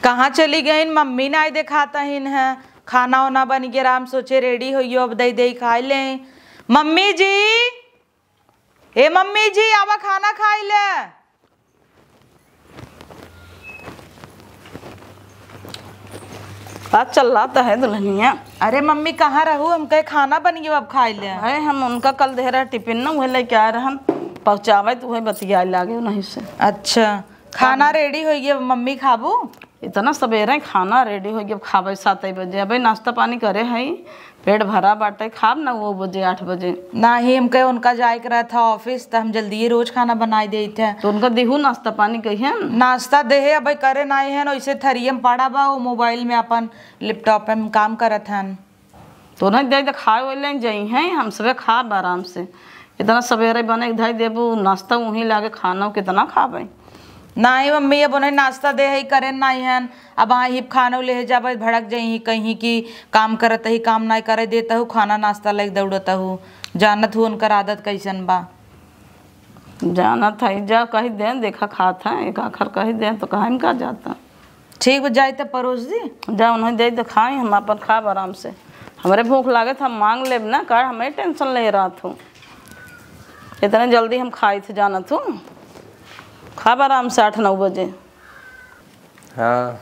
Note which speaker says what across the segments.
Speaker 1: कहाँ चली गई? मम्मी ना दिखाता ही है। खाना वाना बन के राम सोचे रेडी होइयो, अब दई दई खाई ले। मम्मी जी, ए मम्मी जी आवा खाना खाई ले।
Speaker 2: आज चल रहा तो है दुल्हनिया।
Speaker 1: अरे मम्मी कहाँ रहू? हम कहे खाना बन गयो, अब खाई ले।
Speaker 2: अरे हम उनका कल देहरा टिफिन ना वही लेके आ रहन, पहुँचावे तो वही बतिया लागे नहीं से।
Speaker 1: अच्छा खाना रेडी हो गया, मम्मी खाबू?
Speaker 2: इतना सवेरे खाना रेडी हो गया, खावे 7 बजे। अबे नाश्ता पानी करे है, पेट भरा बाटे, खाब ना वो बजे 8 बजे।
Speaker 1: ना ही हम कहे उनका जाए रहा था ऑफिस, तो हम जल्दी रोज खाना बनाई दे थे।
Speaker 2: तो उनका देहू नाश्ता पानी कही
Speaker 1: नाश्ता देहे अब करे ना है ना, वैसे थरियम पड़ा बा, वो मोबाइल में अपन लैपटॉप में काम करत हन।
Speaker 2: तो नहीं दे खाए वाले जाई हैं, हम सब खाब आराम से। इतना सवेरे बने धाई देबू नाश्ता वहीं लागे, खाना कितना खाबे।
Speaker 1: नहीं मम्मी अब उन्हें नाश्ता दे ही करे नहीं है। अब हाँ ही खाना ले जा भड़क जाई कहीं की काम करत ही, काम नहीं करे देता हूँ, खाना नाश्ता लेके दौड़ता हूँ। जानत हूँ उनकर आदत कैसन बा।
Speaker 2: जानत है, जा कही दे देखा खाता है, एक आखर कही दे तो कहा का जाता।
Speaker 1: ठीक हो जाए तो परोस दी,
Speaker 2: जा उन्हें दे तो खाए, हम अपन खाब आराम से। हमारे भूख लागे था, हम मांग लेब ना कर, हमें टेंशन ले रहा था। इतने जल्दी हम खाई थे जानत हूँ, खाब आराम से 8-9 बजे।
Speaker 3: हाँ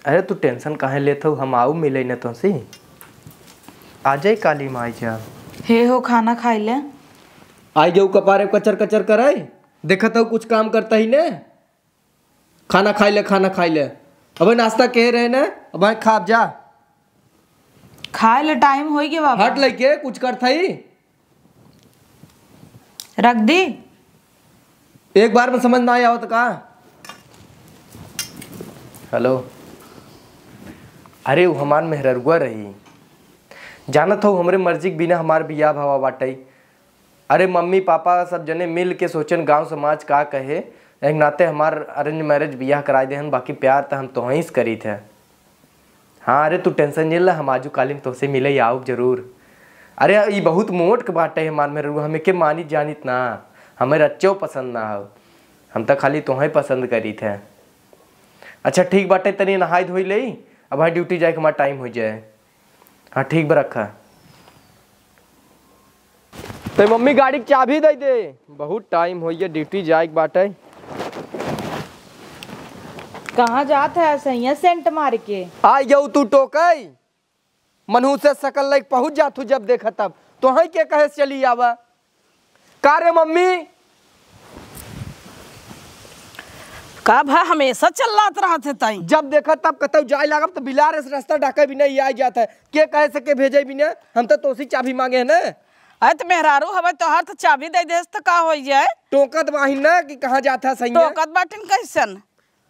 Speaker 3: अरे तू टेंशन काहे लेत हो, हम आऊ मिले न तो सी आ जाए काली माई जा।
Speaker 1: हे हो खाना खाई ले।
Speaker 3: आई जाऊ कपारे कचर कचर कराई, देखत हो कुछ काम करता ही ने। खाना खाई ले, खाना खाई ले। अब नाश्ता कह रहे ने, अब खाब जा।
Speaker 1: खाए ले टाइम हो गया बाबा।
Speaker 3: हट लेके कुछ करता ही,
Speaker 1: रख दी।
Speaker 3: एक बार में समझ ना आया तो कहा हेलो। अरे वो हमार मेहररुआ रही, जानत हो हमरे मर्जी के बिना हमार बियाह भावा बाटई। अरे मम्मी पापा सब जने मिल के सोचन गांव समाज का कहे, एक नाते हमार अरेंज मैरिज बियाह कराए देहन, बाकी प्यार तो हम तो ही करी थे। हाँ अरे तू टेंशन नहीं ला, हम आजू कालीन तो से मिले आओ जरूर। अरे ये बहुत मोट के बाटे हमार मेहररुआ, हमें के मानी जानित ना, हमें अच्छो पसंद ना हो, हम तो खाली तुम्हें पसंद करी थे। अच्छा ठीक बाटे, तनी नहाई धोई ले, अब हाँ ड्यूटी जाए के हमारा टाइम हो जाए। हाँ ठीक बा रखा। तो मम्मी गाड़ी की चाबी दे दे, बहुत टाइम हो गया ड्यूटी जाए के बाटे।
Speaker 1: कहाँ जात है सैया सेंट मार के?
Speaker 3: आ जाऊ तू टोकई, मनहू से सकल लाइक पहुंच जा तू, जब देखा तब तो ही के कहे चली आवा। का रे मम्मी?
Speaker 2: का भा हमेशा चलत रहा थे ताई,
Speaker 3: जब देखा तब कतौ जाए लागब तो बिलार से रास्ता डाके भी नहीं आ जाता है, के कहे से के भेजे भी ना, हम तो तोसी चाबी मांगे है ना।
Speaker 2: अरे तो मेहरारू हवे तोहार तो चाबी दे देस तो का हो जाए।
Speaker 3: टोकत बाहिन ना कि कहाँ जाता है सही।
Speaker 2: टोकत बाटिन कैसन?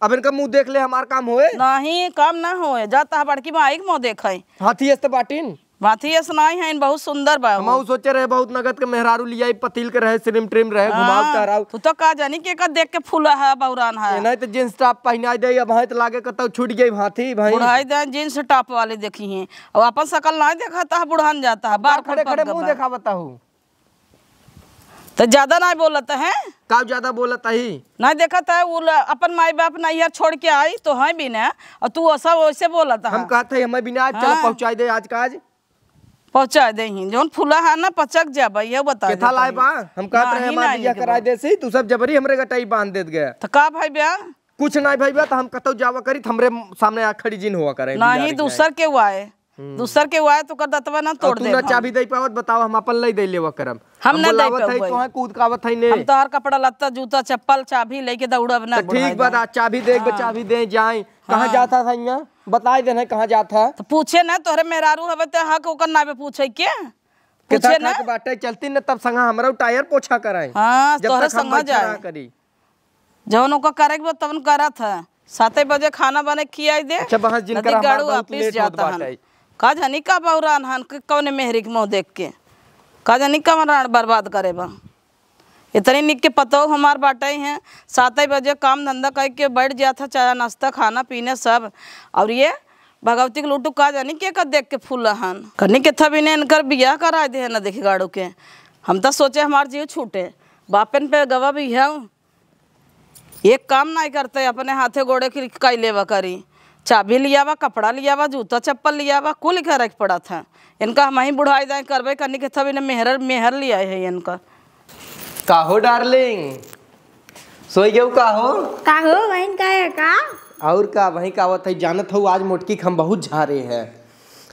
Speaker 3: अब इनका मुंह देख ले, हमार काम होए
Speaker 2: नहीं काम ना होए, जाता बड़की माई के मुँह देखे।
Speaker 3: हाथी तो बाटिन
Speaker 2: माथी ये सुनाई है, बहुत सुंदर बा।
Speaker 3: हम सोचे रहे बहुत नगद के मेहरारू लिया, पतील के रहे, सिरिम ट्रिम रहे, घुमाव टहराव।
Speaker 2: तू तो का जानी के का देख के फूला है बौरान है।
Speaker 3: नहीं तो जींस टॉप पहना दे, अब तो लागे कतौ छूट गई हाथी भाई।
Speaker 2: बुढ़ाई दे जींस टॉप वाले देखी हैं, और अपन शकल नहीं दिखाता है, बुढ़ान जाता है, बार
Speaker 3: खड़े खड़े मुंह देखा बताहू।
Speaker 2: तो ज्यादा नहीं बोलता है,
Speaker 3: का ज्यादा बोलता ही
Speaker 2: नहीं देखा था वो अपन माई बाप नैहर छोड़ के आई तो है भी ना, और तू ऐसा वैसे बोलता है।
Speaker 3: हम कहते हमें बिना चलो पहुंचाई दे आज का आज
Speaker 2: पहुंचा दे ही, जोन फूला है ना पचक जा भाई, ये बता
Speaker 3: केथा लाए बा। हम कहते रहे हमार बियाह कराई दे सी, तू सब जबरी हमरे गटाई बांध देत गया।
Speaker 2: तो का भाई ब्याह
Speaker 3: कुछ नहीं भाई बा, तो हम कतौ जावा करी हमरे सामने आ खड़ी जिन हुआ करे।
Speaker 2: नहीं दूसर के वाए, दूसर के वाए तो कर दतवा ना तोड़ दे।
Speaker 3: तू ना चाबी दे पावत बताओ, हम अपन ले दे लेवा करम।
Speaker 2: हम ना दे
Speaker 3: पावत है तो है कूद कावत है ने,
Speaker 2: हम तो हर कपड़ा लत्ता जूता चप्पल चाबी लेके दौड़ब ना।
Speaker 3: ठीक बता चाबी दे, चाबी दे जाए। कहाँ जाता था यहाँ बताई देना, कहाँ जाता
Speaker 2: तो पूछे ना तोहरे मेहरारू हवे तो हक ओकर नावे पूछे के पूछे ना
Speaker 3: बाटे चलती न तब संगा हमरा टायर पोछा कराए।
Speaker 2: हां तोहरे संगा जाए
Speaker 3: करी
Speaker 2: जवन ओकर करे के तवन करत है। 7 बजे खाना बने खियाई दे।
Speaker 3: अच्छा बहस जिन कर हमार बहुत लेट होत बाटे।
Speaker 2: का जानी का बौरान हन कौने मेहरी के मुंह देख के का जानी का राण बर्बाद करे बा। इतनी निक के पतो हमार बाटे हैं, 7 बजे काम धंधा करके बैठ जाता, चाय नाश्ता खाना पीने सब। और ये भगवती के लूटू का जानी के देख के फूल हन कनी के था भी ने इनकर बियाह करा दे ना देखी गाड़ू के। हम तो सोचे हमार जीव छूटे बापन पे गवा भी है। एक काम नहीं करते, अपने हाथे गोड़े की कई लेवा करी, चाबी लियावा, कपड़ा लियावा, जूता चप्पल लियावा, कुल घर रख पड़ा था। इनका हम ही बुढ़ाई दाएँ करबे करने के तब इन्हें मेहर लिया है इनका।
Speaker 3: काहो डार्लिंग, सोई गयो काहो?
Speaker 4: काहो बहन का है का?
Speaker 3: और का वहीं का आवत है। जानत हो आज मोटकी हम बहुत झारे है।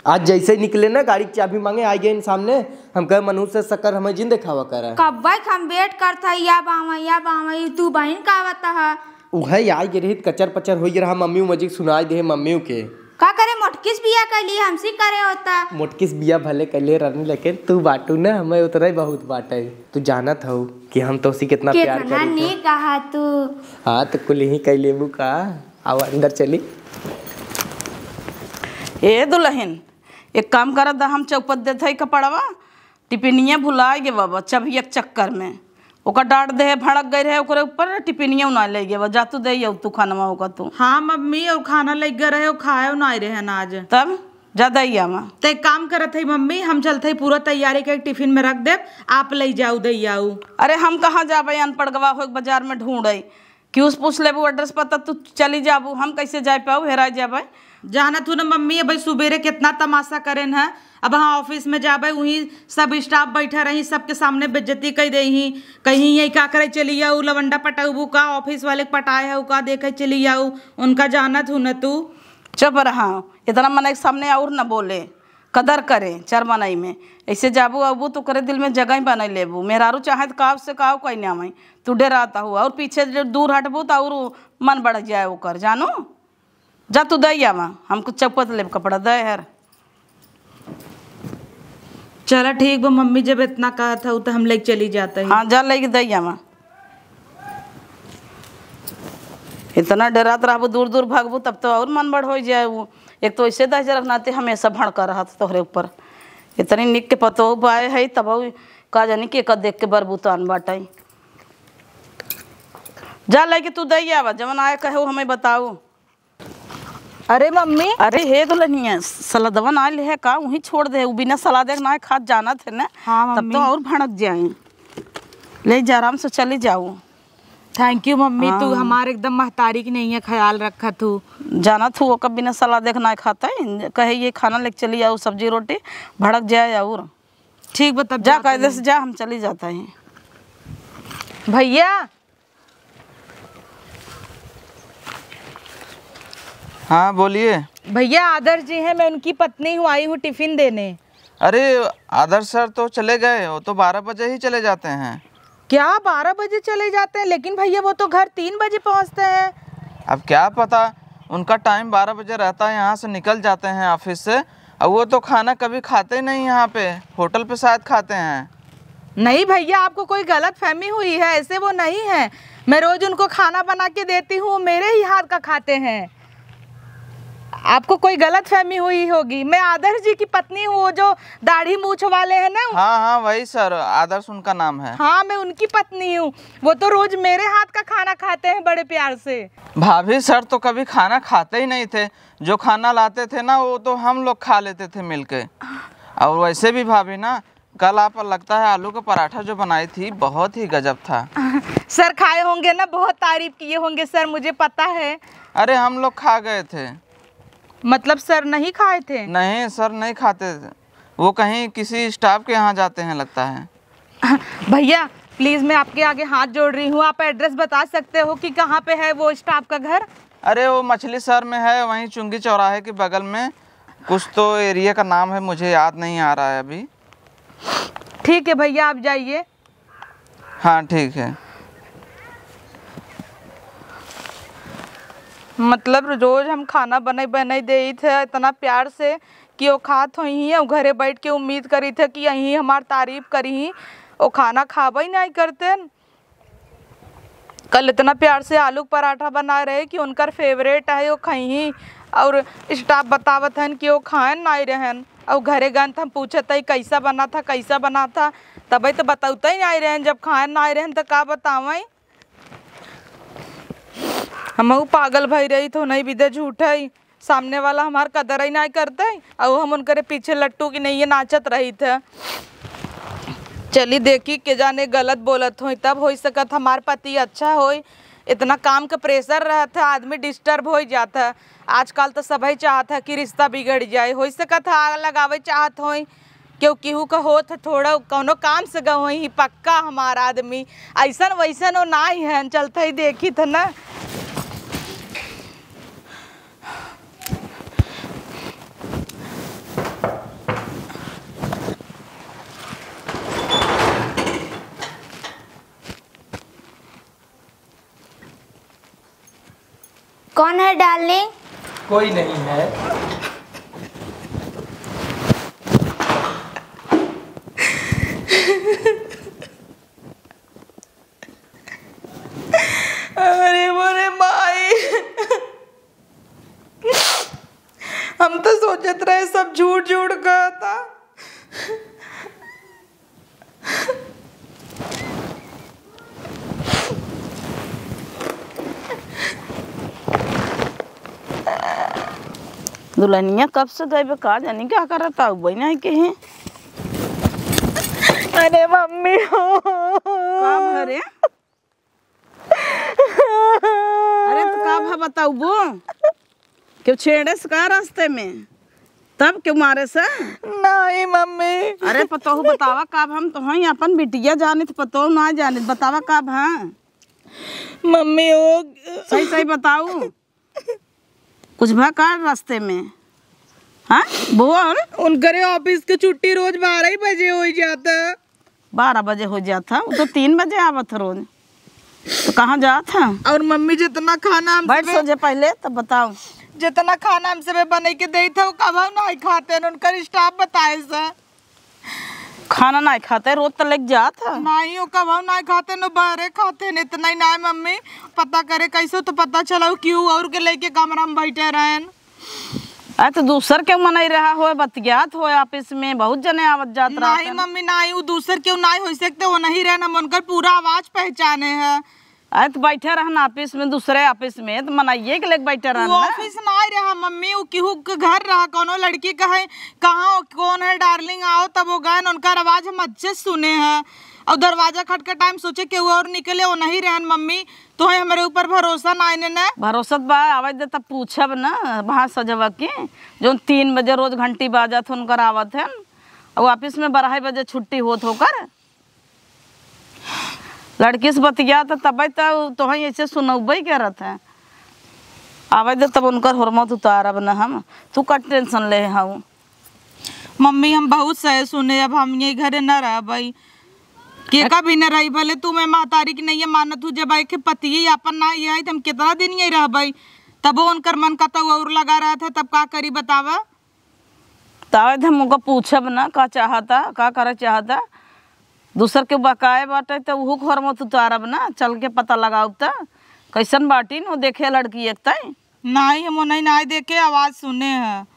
Speaker 3: आज जैसे निकले ना गाड़ी की चाबी मांगे आ गए सामने, हम कहे मनु से शक्कर हमें जिन दिखावा करे।
Speaker 4: कब भाई हम वेट करता है या बामा तू बहन का बता है?
Speaker 3: उहे आई गे रही कचर पचर हो रहा, मम्मी मजिक सुनाई दे मम्मी के
Speaker 4: का करे मोटकिस बिया कर लिए हमसे करे होता।
Speaker 3: मोटकिस बिया भले कले रहने, लेकिन तू बाटू ना हमें उतना ही बहुत बाटे। तू जानत हो कि हम तो उसी कितना प्यार करी।
Speaker 4: नहीं कहा तू।
Speaker 3: हाँ तो कुल ही कह लेबू का। आओ अंदर चली।
Speaker 2: ए दुल्हन एक काम कर दा, हम चौपत देते है कपड़वा, टिफिनिया भुला गे बाबा चबिया के चक्कर में ओका डांट दे भड़क गई रहे ओकरे ऊपर, टिफिनिया ना ले गे जा तू दे तू खाना होगा तू।
Speaker 1: हाँ मम्मी और खाना लग गए रहे खाए नहीं रहे ना आज,
Speaker 2: तब जा दैया माँ।
Speaker 1: तो एक काम करत है मम्मी, हम चलते है पूरा तैयारी के टिफिन में रख दे, आप ले जाओ दैयाऊ।
Speaker 2: अरे हम कहाँ जाबे, अनपढ़ गवा हो बाजार में ढूंढे, क्यों पूछ लेबू एड्रेस पता, तू चली जाबू, हम कैसे जा पाऊ, हेरा जाबे।
Speaker 1: जाना तू ना मम्मी, भाई सुबेरे कितना तमाशा करेन है। अब हाँ ऑफिस में जाबे वहीं सब स्टाफ बैठा रही, सबके सामने बेइज्जती कह दे ही, कहीं यही का करे चली जाऊ, लवंडा पटाऊ का ऑफिस वाले पटाए है का देखे चली जाऊ, उनका जानत हूँ न तू।
Speaker 2: चुप रहा, इतना मन के सामने और न बोले, कदर करे चार मनाई में, ऐसे जाबू अबू तो करे दिल में जगह ही बना लेबू। मेहरारू चाहे तो काव से काव कोई ना मैं तू डराता हुआ, और पीछे जो दूर हटबू तो और मन बढ़ जाए वो कर, जानो जा तू दैया माँ, हमको चौपत लेब कपड़ा दे यार।
Speaker 1: चला ठीक बा मम्मी, जब इतना कहा था तो हम लेके चली जाते हैं।
Speaker 2: हाँ जा लेके दैया माँ, इतना डरात रहबू दूर दूर भागबू तब तो और मन बढ़ हो जाए वो। एक तो ऐसे दहज रखनाते हमेशा भड़का रहा था तोहरे ऊपर, इतनी निक के पतो पाए है तब का जानी कि एक देख के बरबूतान बाटाई। जा लेके तू दैया बा, जवन आए कहो हमें बताओ।
Speaker 1: अरे मम्मी,
Speaker 2: अरे हे दुल्हनिया सलादवा ना ले है का, वहीं छोड़ दे, वो बिना सलादे ना खात जाना थे ना।
Speaker 1: हाँ
Speaker 2: तब तो और भड़क जाए, ले जा आराम से चली जाओ।
Speaker 1: थैंक यू मम्मी, तू हमारे एकदम महतारी की नहीं है ख्याल रखा तू।
Speaker 2: जाना तू वो कब बिना सलाद देखना खाता है, कहे ये खाना लेके चली जाओ सब्जी रोटी, भड़क जाए और
Speaker 1: ठीक बता
Speaker 2: जा कायदे से जा, हम चली जाते हैं।
Speaker 1: भैया।
Speaker 5: हाँ बोलिए।
Speaker 1: भैया आदर्श जी हैं, मैं उनकी पत्नी हूँ, आई हूँ टिफिन देने।
Speaker 5: अरे आदर्श सर तो चले गए, वो तो 12 बजे ही चले जाते हैं।
Speaker 1: क्या 12 बजे चले जाते हैं? लेकिन भैया वो तो घर 3 बजे पहुँचते हैं।
Speaker 5: अब क्या पता, उनका टाइम 12 बजे रहता है, यहाँ से निकल जाते हैं ऑफिस से, और वो तो खाना कभी खाते नहीं, यहाँ पे होटल पे शायद खाते हैं।
Speaker 1: नहीं भैया, आपको कोई गलत फहमी हुई है, ऐसे वो नहीं है। मैं रोज उनको खाना बना के देती हूँ, मेरे ही हाथ का खाते हैं। आपको कोई गलत फहमी हुई होगी, मैं आदर्श जी की पत्नी हूँ, वो जो दाढ़ी मूछ वाले हैं ना।
Speaker 5: हाँ हाँ वही सर, आदर्श उनका नाम है।
Speaker 1: हाँ मैं उनकी पत्नी हूँ, वो तो रोज मेरे हाथ का खाना खाते हैं बड़े प्यार से।
Speaker 5: भाभी सर तो कभी खाना खाते ही नहीं थे, जो खाना लाते थे ना वो तो हम लोग खा लेते थे मिलके। और वैसे भी भाभी ना, कल आप लगता है आलू का पराठा जो बनाई थी बहुत ही गजब था।
Speaker 1: सर खाए होंगे ना, बहुत तारीफ किए होंगे सर, मुझे पता है।
Speaker 5: अरे हम लोग खा गए थे।
Speaker 1: मतलब सर नहीं खाए थे?
Speaker 5: नहीं सर नहीं खाते थे, वो कहीं किसी स्टाफ के यहाँ जाते हैं लगता है।
Speaker 1: भैया प्लीज़ मैं आपके आगे हाथ जोड़ रही हूँ, आप एड्रेस बता सकते हो कि कहाँ पे है वो स्टाफ का घर?
Speaker 5: अरे वो मछली शहर में है, वहीं चुंगी चौराहे के बगल में, कुछ तो एरिया का नाम है, मुझे याद नहीं आ रहा है अभी।
Speaker 1: ठीक है भैया आप जाइए।
Speaker 5: हाँ ठीक है।
Speaker 1: मतलब रोज हम खाना बनाई दे थे इतना प्यार से कि वो खात हो ही, और घरे बैठ के उम्मीद करी थे कि यहीं हमारी तारीफ करी ही, वो खाना खावा ही नहीं करते। कल इतना प्यार से आलू पराठा बना रहे कि उनका फेवरेट है, वो खाई, और स्टाफ बतावत हन कि वो खाए नहीं रहन, और घरे गन हम पूछत है कैसा बना था, तब तो बताते ही नहीं रहन, जब खाए नहीं रहन तो का बतावें। हम पागल भई रही तो नहीं विदे झूठ है, सामने वाला हमार कदर ही नहीं करते, और हम उनके पीछे लट्टू की नहीं नाचत रही थे। चली देखी के जाने गलत बोलत हो, तब हो सकत हमार पति अच्छा हो, इतना काम का प्रेशर रहता है, आदमी डिस्टर्ब हो जाता है। आजकल तो सभी चाहता है कि रिश्ता बिगड़ जाए, हो सकता है आग लगावे चाहत हो क्यों केहू का होत है थोड़ा कौनो काम से गए ही पक्का हमारा आदमी ऐसा वैसन वो ना ही है चलते ही देखी था ना।
Speaker 4: कौन है डार्लिंग?
Speaker 3: कोई नहीं है।
Speaker 1: अरे मोरे माई, हम तो सोचत रहे सब झूठ झूठ कहा था।
Speaker 2: दुल्हनिया कब से गए का जानी क्या करता वही नहीं कहीं।
Speaker 1: अरे मम्मी हो
Speaker 2: का भरे? अरे तो का भा बताऊ वो क्यों छेड़े से का रास्ते में तब क्यों मारे से?
Speaker 1: नहीं मम्मी।
Speaker 2: अरे पतोहू बतावा का हम तो हैं अपन बिटिया जाने तो पतोहू ना जाने बतावा का भा
Speaker 1: मम्मी हो
Speaker 2: सही सही बताऊ कुछ भा का रास्ते में? हाँ बोल।
Speaker 1: उनकरे ऑफिस की छुट्टी रोज 12 बजे हो जाता।
Speaker 2: 12 बजे हो जाता वो तो 3 बजे आवत रोज तो कहाँ जाता?
Speaker 1: और मम्मी जितना खाना
Speaker 2: बैठ सोचे पहले तब बताओ।
Speaker 1: जितना खाना हमसे बने के दे था वो कब नहीं खाते हैं उनका स्टाफ बताए से
Speaker 2: खाना नहीं खाते रोज तो लग जाता
Speaker 1: नहीं वो कब नहीं खाते न बाहर खाते हैं इतना ही ना मम्मी पता करे कैसे तो पता चला क्यों और के लेके कमरा में बैठे रहे।
Speaker 2: अरे तो दूसर क्यों मनाई रहा हो बतियात हो ऑफिस में बहुत जने आवत जात रहा
Speaker 1: नहीं मम्मी नहीं वो दूसर क्यों नहीं हो सकते वो नहीं रहना उनका पूरा आवाज पहचाने है।
Speaker 2: अरे तो बैठे रहना ऑफिस में दूसरे ऑफिस में तो मनाइए के लेके बैठे रहना।
Speaker 1: ऑफिस नहीं रहा मम्मी वो केहू के घर रहा कोनो लड़की का है कहाँ कौन है डार्लिंग आओ तब वो गए उनका आवाज हम अच्छे सुने हैं और दरवाजा खटके टाइम सोचे कि वो और निकले वो नहीं रहन मम्मी तो है हमारे ऊपर भरोसा नहीं ने
Speaker 2: भरोसा बा आवाज दे तब पूछब ना वहाँ सजवा के जो 3 बजे रोज घंटी बाजत उनकर आवत है और ऑफिस में 12 बजे छुट्टी होत होकर लड़की से बतिया तो तब तो वहीं ऐसे सुनबे करत है आवाज दे तब उनकर हरमत उतारब ना हम तू का टेंशन ले हूँ।
Speaker 1: मम्मी हम बहुत सही सुने अब हम ये घर न रह भाई के का भी न रही भले तू मैं महतारी की नहीं है मानत हूँ जब आई के पति ही अपन ना ये आई तो हम कितना दिन यही रह भाई तब वो उनकर मन का तो और लगा रहा था तब का करी बतावा
Speaker 2: तब हम उनको पूछब ना का चाहता का करे चाहता दूसर के बकाए बाटे तो वह घर में उतारब ना चल के पता लगाओ तो कैसन बाटी न देखे लड़की एक तय
Speaker 1: नहीं हम नहीं देखे आवाज सुने हैं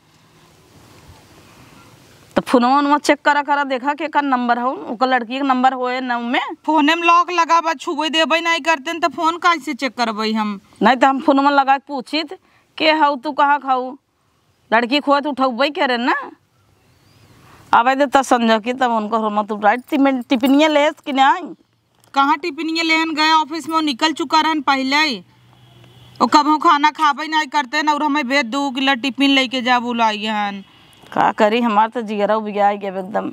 Speaker 2: तो फोनवा उनवा चेक करा देखा के का नंबर हो ओकर लड़की का नंबर होए न में
Speaker 1: फोने में लॉक लगा बा छुबे देबे नहीं करते तो फोन कैसे चेक करबे हम
Speaker 2: नहीं तो हम फोनवा लगा के पूछित के हऊ तू कहाँ खाऊ लड़की खोए तो उठौबे करे ना आवे दे त समझ की तब उनको हरमत उठाई टिफिनिया ले कि नहीं
Speaker 1: कहाँ टिफिनिया लेन गए ऑफिस में वो निकल चुका रहन पहले ही वो कब हम खाना खाबे नहीं करते न और हमें भेज 2 किलो टिफिन लेके जा बुलाइए हन
Speaker 2: का करी हमार तो जिगरा बिगा गया एकदम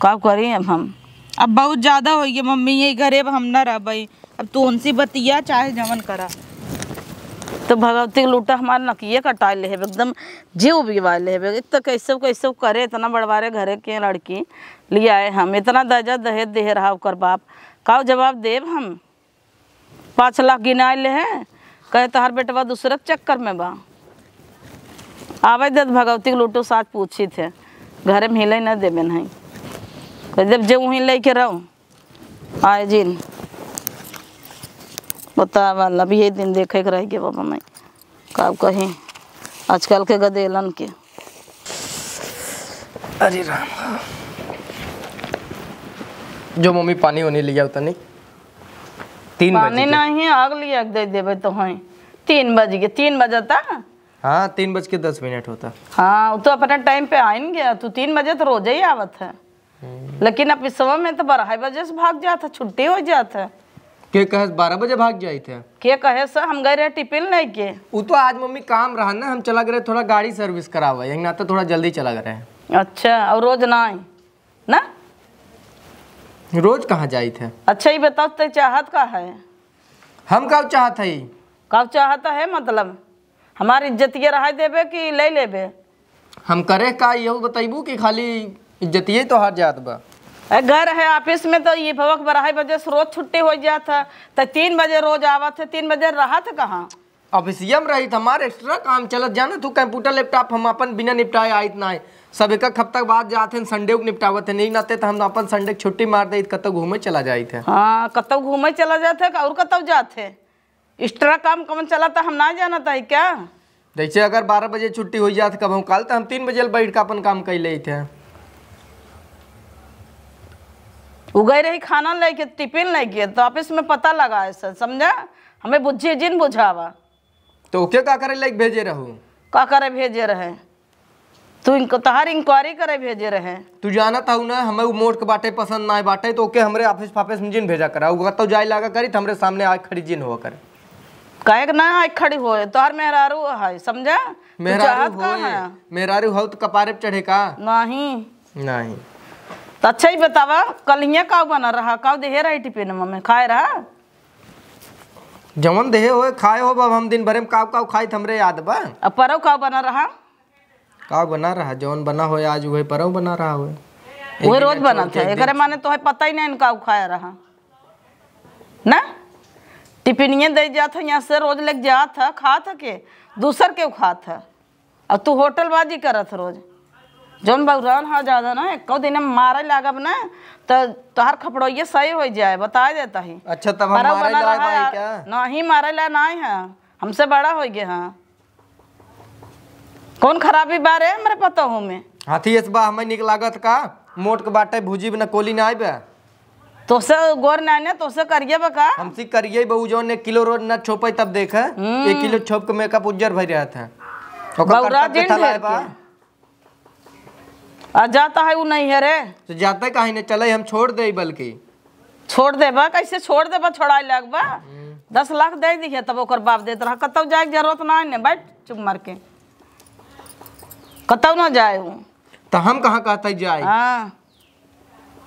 Speaker 2: का करी अब हम
Speaker 1: अब बहुत ज़्यादा हो गया मम्मी यही घरे अब हम न रह भाई अब तू उनसे बतिया चाहे जमन करा
Speaker 2: तो भगवती लूटा हमारे नकिए कटा ले एकदम जीव बिगवा ले एक तो कैसे कैसे करे इतना बड़वारे घरे के लड़की ले आए हम इतना दर्जा दहेज दे रहा कर बाप का जवाब देव हम 5 लाख गिना ले हैं कहे तहार बेटवा दूसरे चक्कर में बा आवे दे भगवती लूटो साथ पूछी थे घरे में हिले न देवे नहीं कह जब जे वहीं लेके रहो आए जिन बता वाला भी ये दिन देखे के रह गए बाबा मैं का कहीं आजकल के गदेलन के
Speaker 3: अरे राम जो मम्मी पानी होने लिया होता नहीं 3
Speaker 2: पानी
Speaker 3: बजे
Speaker 2: नहीं आग लिया दे देवे तो हैं 3 बज गए 3 बजता
Speaker 3: हाँ 3:10 होता।
Speaker 2: हाँ वो तो अपना टाइम पे आइन गया तू 3 बजे तो रोज ही आवत है लेकिन अब इस समय में तो 12 बजे से भाग जाता छुट्टी हो जाता
Speaker 3: के कहे 12 बजे भाग जाए थे?
Speaker 2: के कहे से हम गए रहे टिफिन नहीं के।
Speaker 3: वो तो आज मम्मी काम रहा ना, हम चला गए थोड़ा गाड़ी सर्विस करावा, यही नाते थोड़ा जल्दी चला गए।
Speaker 2: अच्छा, और रोज ना आई ना?
Speaker 3: रोज कहाँ जाए थे?
Speaker 2: अच्छा ये बताओ तो चाहत का है?
Speaker 3: हम कब चाहत है?
Speaker 2: कब चाहता है मतलब हमारी इज्जतिये रहा देबे कि ले लेबे?
Speaker 3: हम करे का यही बताइबू कि खाली इज्जतिये तो हार जात बा?
Speaker 2: घर है ऑफिस में तो ये भवक 12 बजे से रोज छुट्टी हो जात है, तो 3 बजे रोज आवत है, 3 बजे रहा था कहाँ?
Speaker 3: ऑफिसिया में रही हमारे एक्स्ट्रा काम चलत जाना तू, कंप्यूटर लैपटॉप हम अपन बिना निपटाए आयत ना है, सब एक हफ्ता बाद जाते हैं, संडे को निपटावत है, नहीं नाते तो हम अपन संडे छुट्टी मार दे कत घूमे चला जाए थे।
Speaker 2: हाँ कत घूमे चला जाते और कत जाते एक्स्ट्रा काम कौन चला था हम ना जाना था क्या?
Speaker 3: जैसे अगर 12 बजे छुट्टी हो जाती कब हम कल तो हम 3 बजे बैठ कर अपन काम कर ले थे।
Speaker 2: उगई रही खाना लेके टिफिन लेके तो ऑफिस में पता लगा ऐसा समझा, हमें बुझे जिन बुझावा
Speaker 3: तो क्या का करे लाइक भेजे रहू?
Speaker 2: का करे भेजे रहे तू इनको तहार इंक्वायरी करे भेजे रहे।
Speaker 3: तू जाना था ना हमें वो मोट के बाटे पसंद ना बाटे तो ओके हमरे ऑफिस फाफिस में जिन भेजा करा वो तो जाए लागा करी हमरे सामने आग खड़ी जिन हुआ करे
Speaker 2: काहे ना आग खड़ी होए तोहर मेहरारू है समझा?
Speaker 3: मेहरारू हो तो कपारे पे चढ़े का?
Speaker 2: नहीं तो अच्छा ही बतावा कल हिया का बना रहा का देहे रही टिफिन में खाए रहा?
Speaker 3: जवन देहे हो खाए हो बाब हम दिन भर में काव खाई हमरे याद बा।
Speaker 2: अब परव का बना रहा?
Speaker 3: का बना रहा जवन बना हो आज वही परव बना रहा हो
Speaker 2: वही रोज बना था एक माने तो है पता ही नहीं इनका खाया रहा ना? टिफिन दे जाता यहाँ से रोज लेके जात था खा था के दूसर के खात है और तू होटलबाजी करत रोज जौन बहुरान हाँ ज्यादा ना एक दिन मारे लागब ना तो तोहार खपड़ोइये सही हो जाए बता देता ही।
Speaker 3: अच्छा तब हम मारे लाए भाई क्या?
Speaker 2: नहीं मारे ला नहीं है हमसे बड़ा हो गया। हाँ कौन खराबी बारे मेरे पता हूँ मैं
Speaker 3: हाथी इस बा हमें निक लागत का मोट के बाटे भुजी बिना कोली ना आए
Speaker 2: तो से गोर नाने तो से करिए बका
Speaker 3: हमसे करिए बहु जो ने किलो रोज न छोपे तब देख 1 किलो छोप के मेकअप उज्जर भर रहा था
Speaker 2: बहुरा जिन ढेर के आ जाता है वो नहीं है रे
Speaker 3: तो जाता है कहीं ने चले हम छोड़ दे बल्कि
Speaker 2: छोड़ देबा कैसे छोड़ देबा छोड़ाई लगबा 10 लाख दे दिए तब ओकर बाप देत रहा कतौ जाए के जरूरत ना है बैठ चुप मार के कतौ ना जाए हूँ
Speaker 3: तो हम कहाँ कहते जाए?
Speaker 2: हाँ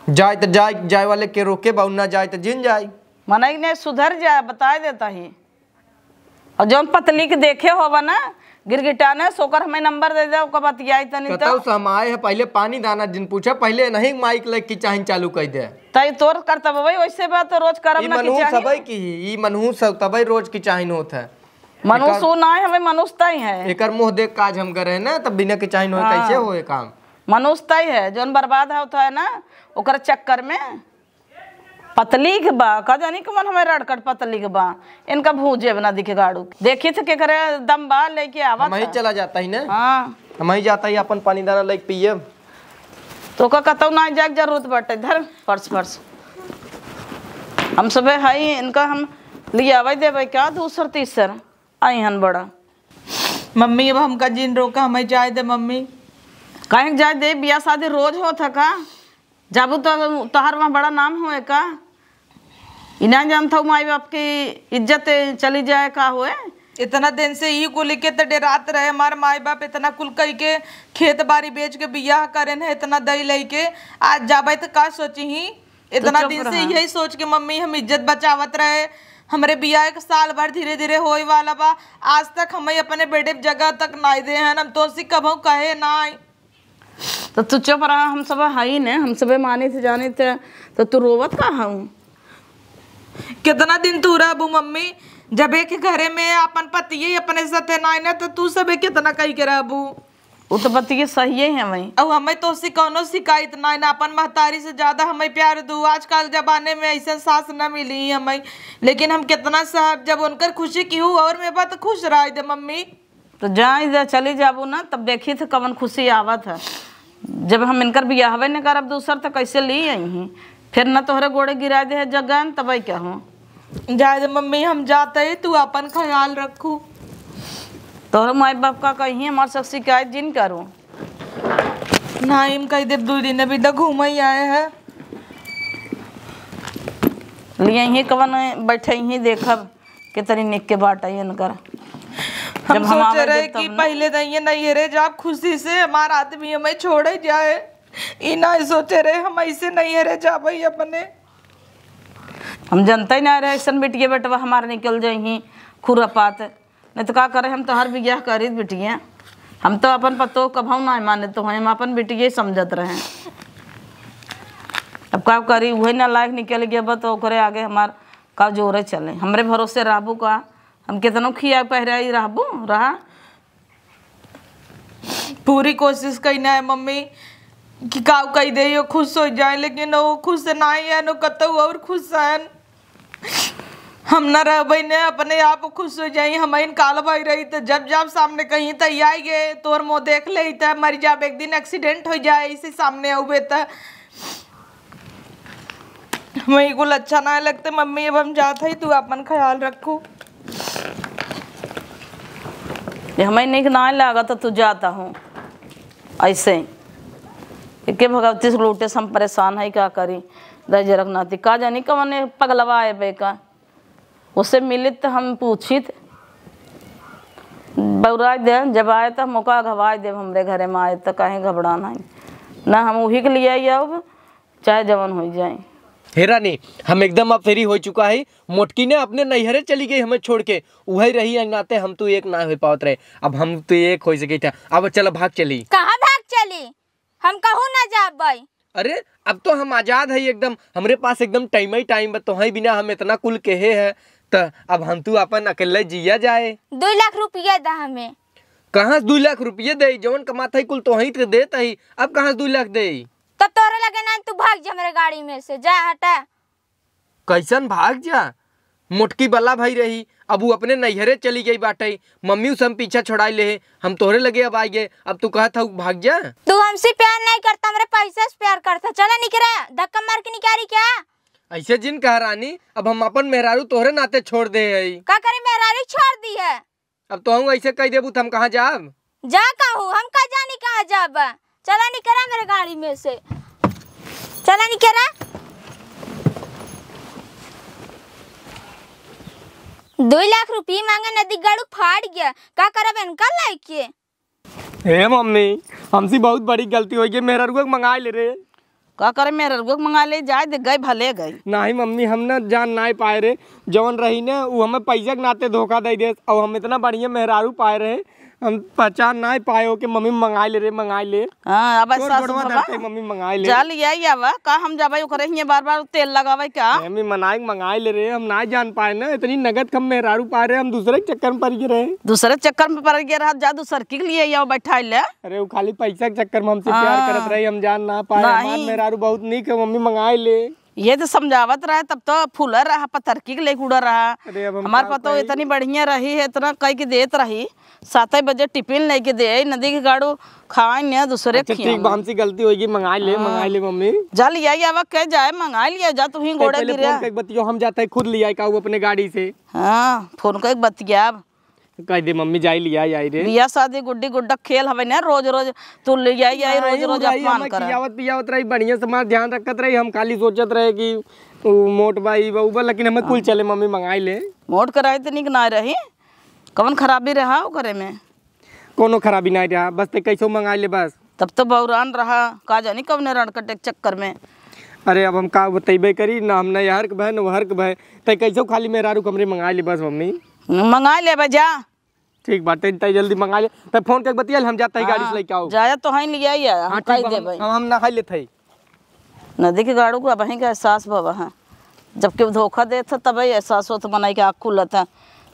Speaker 3: जाए तो जाए वाले के रोके बाउ ना जाए तो जिन जाए
Speaker 2: मन ने सुधर जाए बता देता ही और जौन पतली के देखे होगा ना गिरगिटाने सोकर हमें नंबर दे दे ओकर बतियाई तनी तो
Speaker 3: हम आए है पहले पानी दाना दिन पूछा पहले नहीं माइक लग की चाहे चालू कर दे
Speaker 2: तई तोर करतब भाई वैसे बात तो रोज करब ना की
Speaker 3: चाहिए सबई की ई मनहू सब तबई रोज की चाहिए होत है
Speaker 2: मनुष्य ना है हमें मनुष्यता ही है
Speaker 3: एकर मुंह देख काज हम करे ना तब बिना के चाहिए होए कैसे होए काम
Speaker 2: मनुष्यता ही है जौन बर्बाद होता है ना ओकर चक्कर में पतली के बा का जानी कि मन हमें रड़कट पतली के बा इनका भूजे बना दिखे गाड़ू देखी थे के करे दम बा लेके आवा
Speaker 3: हम ही चला जाता ही ना।
Speaker 2: हाँ
Speaker 3: हम ही जाता ही अपन पानी दाना लेके पिए
Speaker 2: तो का कतौ ना जाग जरूरत बटे धर पर्स हम सब है इनका हम ले आवे देवे क्या दूसर तीसर आई हन बड़ा
Speaker 1: मम्मी अब हमका जिन रोका हमें जाए दे मम्मी
Speaker 2: कहीं जाए दे बिया शादी रोज हो था का जाबू तो तोहर वहाँ बड़ा नाम हुए का इना जानता हूँ माई बाप की इज्जत चली जाए का हुए
Speaker 1: इतना दिन से ही कुल के तो डेरात रहे हमारे माई बाप इतना कुल कही के खेत बाड़ी बेच के बियाह करे न इतना दही लई के आज जाबे तो का सोची ही इतना
Speaker 2: तो
Speaker 1: दिन से यही सोच के मम्मी हम इज्जत बचावत रहे हमरे बियाह एक साल भर धीरे धीरे होए वाला बा आज तक हमें अपने बेटे जगह तक ना दे हैं हम तो कभू कहे ना
Speaker 2: तो तू चुप रहा हम सब है ही ने हम सब माने थे जाने थे तो तू रोवत का हूँ
Speaker 1: कितना दिन तू रहबू मम्मी जब एक घरे में अपन पति अपने साथे ना ना तो तू सब कितना कही के रहबू
Speaker 2: वो तो बतिये सही है वही
Speaker 1: अब हमें तो कौनो शिकायत ना ना अपन महतारी से ज्यादा हमें प्यार दू आजकल जमाने में ऐसा सास न मिली हमें लेकिन हम कितना साहब जब उनकर खुशी की हूँ और मैं बात खुश रहा दे मम्मी
Speaker 2: तो जहाँ इधर चली जाबू ना तब देखी थे कवन खुशी आवत है जब हम इनकर बियाहवे न करब दूसर तो कैसे ली आई फिर न तोहरे गोड़े गिरा दे जगह तब क्या हूँ
Speaker 1: जाए दे मम्मी हम जाते ही तू अपन ख्याल रखू
Speaker 2: तोहरे माई बाप का कहीं हमारे से शिकायत जिन करूँ
Speaker 1: ना हम कही दे 2 दिन अभी तक घूम ही आए हैं
Speaker 2: लिए ही कवन बैठे ही देखब के तरी निक के बाट आई इनकर।
Speaker 1: हम सोच रहे कि पहले नहीं नैहरे जाब खुशी से, हमारा आदमी हमें छोड़े जाए, ई ना सोचे रहे हम ऐसे नैहरे जाब अपने।
Speaker 2: हम जनता ही ना रहे ऐसा बेटिया बेटवा हमारे निकल जाही खुरापात, नहीं तो का करे हम तो हर बियाह करी बेटिया। हम तो अपन पतो कभाऊ ना माने तो हम अपन बेटिया समझत रहे। अब का करी वही ना लायक निकल गया तो ओकरे आगे हमार का जोरे चले। हमरे भरोसे रहबू का हम कितनों खिया पहरा ही रहबू रहा।
Speaker 1: पूरी कोशिश करना है मम्मी कि काव कही दे खुश हो जाए, लेकिन वो खुश ना है नो कतो और खुश है। हम न रह ने अपने आप खुश हो जाई। हम इन काल भाई रही तो जब जब सामने कहीं तो आई गए तोर मुँह देख ले तो मर जाब, एक दिन एक्सीडेंट हो जाए इसे सामने आवे तो हमें कुल अच्छा ना लगते। मम्मी अब हम जाते ही, तू अपन ख्याल रखो।
Speaker 2: हमें नहीं ना लगा तो तू जाता हूँ ऐसे के भगवती से लूटे से हम परेशान है क्या करी दर्ज रखनाती का जानी कमने पगलवा आए बेका उससे मिले तो हम पूछी थे बउरा दे जब आए तो मौका घबरा दे हमरे घरे में आए तो कहीं घबराना है ना, हम वही के लिए आई अब चाहे जवन हो जाए।
Speaker 3: हे रानी हम एकदम अब फेरी हो चुका है। मोटकी ने अपने नैहरे चली गई हमें छोड़ के, वही रही अंगनाते हम तो एक ना हो पावत रहे। अब हम तो एक हो सके था। अब चलो भाग चली।
Speaker 4: कहाँ भाग चली? हम कहूँ ना जाब भाई।
Speaker 3: अरे अब तो हम आजाद है एकदम, हमरे पास एकदम टाइम ही टाइम तो ही बिना हम इतना कुल कहे है तो अब हम तू अपन अकेले जिया जाए।
Speaker 4: 2 लाख रुपया दा हमें।
Speaker 3: कहाँ 2 लाख रुपये दे? जवन कमाता ही कुल तो ही तो देता ही, अब कहाँ 2 लाख दे?
Speaker 4: तब तोरे लगे ना तू भाग जा मेरे गाड़ी में से, जा हटा।
Speaker 3: कैसन भाग जा? मोटकी बल्ला भाई रही, अब वो अपने नैहरे चली गई बाटे। मम्मी उसे हम पीछा छोड़ा ले, हम तोहरे लगे अब आ गए। अब तू कहता हूँ भाग जा।
Speaker 4: तू हमसे प्यार नहीं करता, मेरे पैसे से प्यार करता। चला निकला, धक्का मार के निकाली क्या?
Speaker 3: ऐसे जिन कह रानी, अब हम अपन मेहरारू तोहरे नाते छोड़ दे है।
Speaker 4: का करे मेहरारू छोड़ दी है?
Speaker 3: अब तो हम ऐसे कह देबू तो हम कहाँ जाब?
Speaker 4: जा कहूँ हम का जानी कहाँ जाब। चला निकला मेरे गाड़ी में से, चला निकला। 2 लाख रुपये मांगा, नदी गाड़ू फाड़ गया। का करब इनका लायके?
Speaker 3: हे मम्मी हमसे बहुत बड़ी गलती हो गई, मेहरारू को मंगा ले रे।
Speaker 2: का करे मेरे रुक मंगा ले जाए दे गए भले गए।
Speaker 3: नहीं मम्मी हम ना जान ना पाए रे, जवन रही ना वो हमें पैसा के नाते धोखा दे दे। और हम इतना बढ़िया मेहरारू पाए रहे, हम पहचान ना पाए हो कि मम्मी मंगा ले रे, मंगा ले।
Speaker 2: हां अब ऐसा
Speaker 3: मम्मी मंगा ले
Speaker 2: जा लिया आवा का हम जाबे ओकरे हिया बार-बार तेल लगावे क्या?
Speaker 3: मम्मी मनाई मंगा ले रे, हम ना जान पाए ना इतनी नगद कम मेहरारू पाए रहे, हम दूसरे के चक्कर में पड़ गए रहे।
Speaker 2: दूसरे चक्कर में पड़ गए रहा, जा दूसर के लिए आओ बैठा ले।
Speaker 3: अरे वो खाली पैसा के चक्कर में हमसे प्यार करत रही, हम जान ना पाए। हमार मेहरारू बहुत नीक है, मम्मी मंगा ले।
Speaker 2: ये तो समझावत रहा तब तो फूल रहा पतरकी के ले उड़ा रहा। हमारे पतो इतनी बढ़िया रही है, इतना कह के देत रही 7 बजे टिफिन लेके दे नदी के गाड़ू खाए न दूसरे।
Speaker 3: ठीक हमसे गलती होगी, मंगा ले मम्मी।
Speaker 2: जा लिया आवा कह जाए मंगा लिया जा, तू ही गोड़े गिरा
Speaker 3: बतियो हम जाते है खुद लिया का अपने गाड़ी से।
Speaker 2: हाँ फोन को एक बतिया
Speaker 3: कह दे मम्मी जाई लिया आई रे।
Speaker 2: बिया शादी गुड्डी गुड्डा खेल हवे ना, रोज रोज तू ले आई रोज रोज अपमान कर।
Speaker 3: पियावत रही बढ़िया से मार ध्यान रखत रही, हम खाली सोचत रहे कि मोट भाई बउबा, लेकिन हमें कुल चले मम्मी मंगाई ले।
Speaker 2: मोट कराई तो निक ना रही, कौन खराबी रहा करे में?
Speaker 3: कोनो खराबी नहीं रहा, बस ते कैसो मंगा ले बस।
Speaker 2: तब तो बौरान रहा का जानी कब ने रण कटे चक्कर में।
Speaker 3: अरे अब हम का बतेबे करी ना, हम न हर के भाई न हर के भाई, ते कैसो खाली मेहरारू कमरे मंगा ले बस मम्मी।
Speaker 2: मंगा ले बजा
Speaker 3: ठीक बात है, जल्दी मंगा ले। तो फोन के बतियाल हम जाते हैं गाड़ी से लेके आओ।
Speaker 2: जाया तो हां लिया ही हम कह दे भाई
Speaker 3: हम ना खाई लेते हैं
Speaker 2: नदी के गाड़ू को वहीं का एहसास भवा है, जबकि धोखा दे था तब एहसास हो तो बनाई के आँख खुलत है।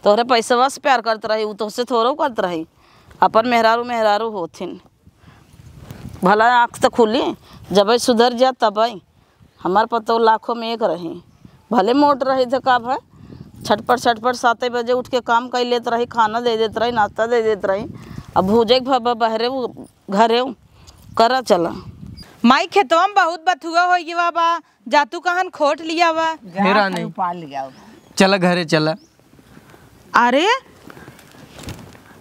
Speaker 2: तोहरे पैसा से प्यार करते रही, वो तो से थोड़ा करते रही। अपन मेहरारू मेहरारू होथिन, भला आँख तो खुली जब सुधर जा तब हमार पतो लाखों में एक रही। भले मोट रही थे का भाई, छटपट 7 बजे उठ के काम कर लेते रही, खाना दे देते रही, नाश्ता दे देते रही। अब भूजे बहरे घरे करा चला
Speaker 1: माई खेतवा में बहुत बथुआ हो गया बा, जातू कहन खोट लिया बा।
Speaker 3: हेरा नहीं
Speaker 2: पाल लिया
Speaker 3: चला घरे चला।
Speaker 1: अरे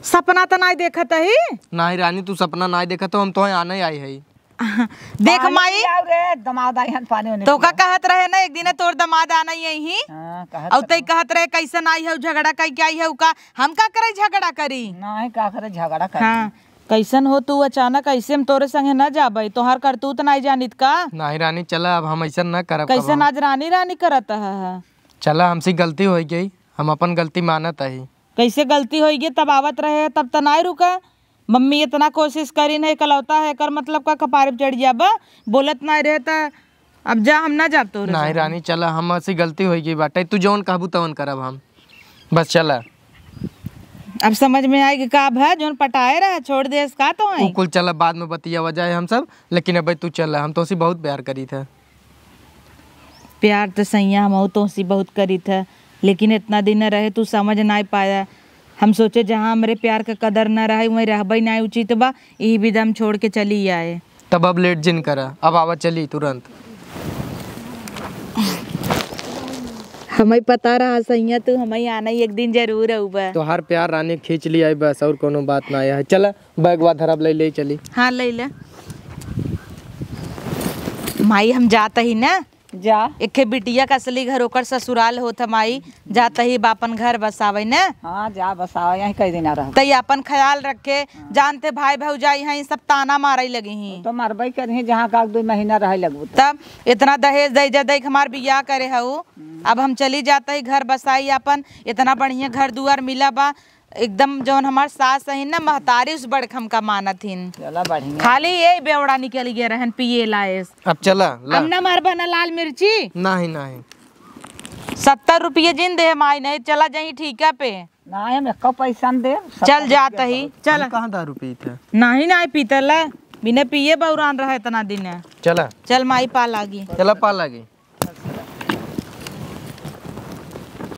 Speaker 1: सपना तो नहीं देखत ही?
Speaker 3: नहीं रानी तू सपना नहीं देखा तो हम तो आने आई है।
Speaker 1: देख माई
Speaker 6: आओ रे दमाद आई हन पानी होने
Speaker 1: तो का कहत रहे ना एक दिन तोर दमाद आना यही
Speaker 6: हां कहत
Speaker 1: और तई कहत रहे कैसन आई है झगड़ा कई के आई है का हम का करे झगड़ा करी
Speaker 6: नहीं का करे झगड़ा कर
Speaker 1: हाँ कैसन हो तू अचानक ऐसे हम तोरे संगे न जाबे तोहार करतूत नहीं जानित का
Speaker 3: नहीं रानी चला अब हम ऐसा न करब
Speaker 1: कैसन आज रानी रानी करत है
Speaker 3: चला हमसे गलती हो गई हम अपन गलती मानत है
Speaker 1: कैसे गलती होगी तब आवत रहे तब तो नहीं रुका मम्मी इतना कोशिश करी नहीं कलौता है कर मतलब का कपारे पे चढ़ जाब बोलत नहीं रहे तो अब जा हम ना जाब तो
Speaker 3: नहीं रानी चला हम ऐसी गलती हो गई बाटे तू जौन कहबू तवन करब हम बस चला
Speaker 1: अब समझ में आएगी का है जोन पटाए रहा छोड़ दे का तो है
Speaker 3: कुल चला बाद में बतिया वजह हम सब लेकिन अब तू चला हम तो उसी बहुत प्यार करी थे
Speaker 1: प्यार तो सैया हम तो उसी बहुत करी था लेकिन इतना दिन न रहे तू समझ नहीं पाया हम सोचे जहाँ हमारे प्यार का कदर न रहे वहीं रहबई नहीं उचित बा यही विदम छोड़ के चली आए
Speaker 3: तब अब लेट जिन करा अब आवा चली तुरंत
Speaker 1: हमें पता रहा सैया तू हमें आना ही एक दिन जरूर है
Speaker 3: तो हर प्यार रानी खींच लिया बस और कोनो बात ना है चला बैग वा धरब ले चली
Speaker 1: हाँ ले ले माई हम जाता ही ना
Speaker 6: जा
Speaker 1: एक बिटिया का असली घर ओकर ससुराल होता माई जाता ही बापन घर बसावे न
Speaker 6: हाँ जा बसाओ यहीं कई दिन रह
Speaker 1: तई अपन ख्याल रखे जानते भाई भौजाई हैं सब ताना मारे लगी ही
Speaker 6: तो मरबई करी जहाँ का 2 महीना रह लगू
Speaker 1: तब इतना दहेज दे जा दे हमार बियाह करे हऊ अब हम चली जाते ही घर बसाई अपन इतना बढ़िया घर दुआर मिला बा एकदम जौन हमार सास है ना महतारी उस बड़खम का मानत हिन
Speaker 6: चला बढ़िया
Speaker 1: खाली ये बेवड़ा निकल गया रहन पिए लाएस
Speaker 3: अब चला
Speaker 1: अब न मार बना लाल मिर्ची
Speaker 3: नहीं
Speaker 1: 70 रुपये जिन दे माई नहीं चला जाही ठीका पे
Speaker 6: ना हम एक पैसा दे
Speaker 1: चल जाता ही चल
Speaker 3: कहाँ दारू पी थे
Speaker 1: नहीं नहीं पीतला बिना पिए बौरान रहा इतना दिन
Speaker 3: चला
Speaker 1: चल माई पा लागी
Speaker 3: चला पा लगी